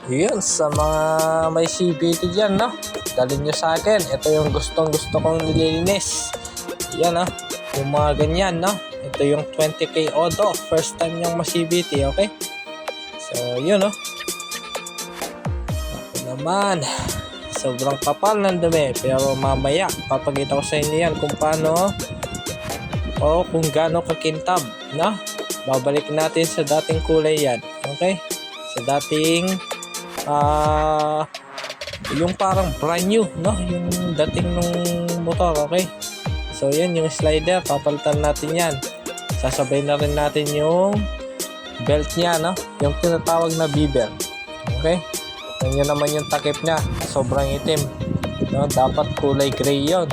Yun, sa mga may CVT dyan, no? Dalhin nyo sa akin. Ito yung gustong gusto kong nililinis. Yan, no? Yung mga ganyan, no? Ito yung 20K Odo. First time niyang ma-CVT, okay? So, yun, no? Ako naman. Sobrang kapal ng dumi. Pero mamaya, papakita ko sa inyo yan kung paano o kung gaano kakintab, no? Babalik natin sa dating kulay yan, okay? Sa dating yung parang brand new, no? Yung dating nung motor, okay? So yan yung slider, papalitan natin yan. Sasabay na rin natin yung belt niya, no? Yung tinatawag na beaver, okay? Yan naman yung takip niya, sobrang itim, no? Dapat kulay gray yon.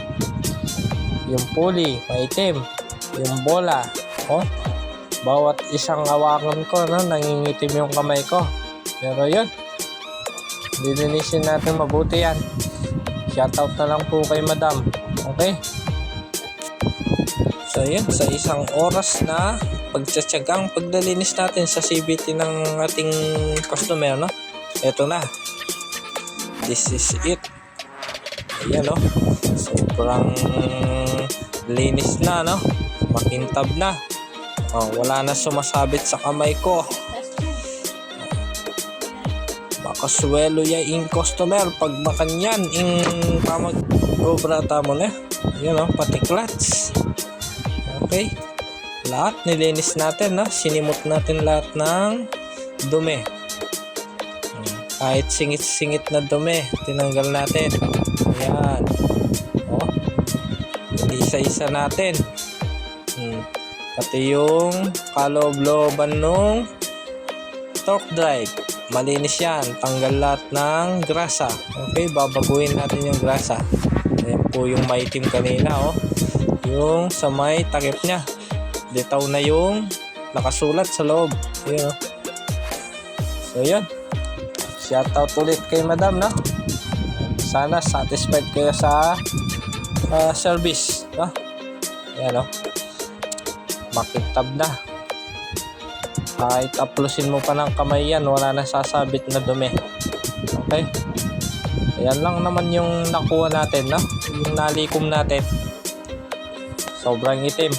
Yung pulley maitim, yung bola, oh, bawat isang hawakan ko, no, nangingitim yung kamay ko. Pero yun, lilinisin natin mabuti yan. Shoutout na lang po kay madam, okay? So yun, sa isang oras na pagtsatsagang paglilinis natin sa CVT ng ating customer, no, eto na, this is it. Ayan, no, sobrang linis na, no, makintab na. Oh, wala na sumasabit sa kamay ko. Makaswelo ya in customer pag makanyan in pamag obrata mo na. Yan, oh, pati clutch. Okay, lahat nilinis natin, no? Sinimot natin lahat ng dumi. Kahit singit-singit na dumi, tinanggal natin. Ayan, oh, isa-isa natin. Pati yung kaloob-looban nung torque drive, malinis yan. Tanggal lahat ng grasa. Okay, babaguhin natin yung grasa. Ayan po yung maitim kanina, oh. Yung sa may takip nya, litaw na yung nakasulat sa loob. Ayan, oh. So yun, shoutout ulit kay madam, no? Sana satisfied kayo sa service, no? Ayan, oh, makintab na. Kahit aplusin mo pa ng kamay yan, wala na sasabit na dumi. Okay, ayan lang naman yung nakuha natin, no? Yung nalikom natin, sobrang itim.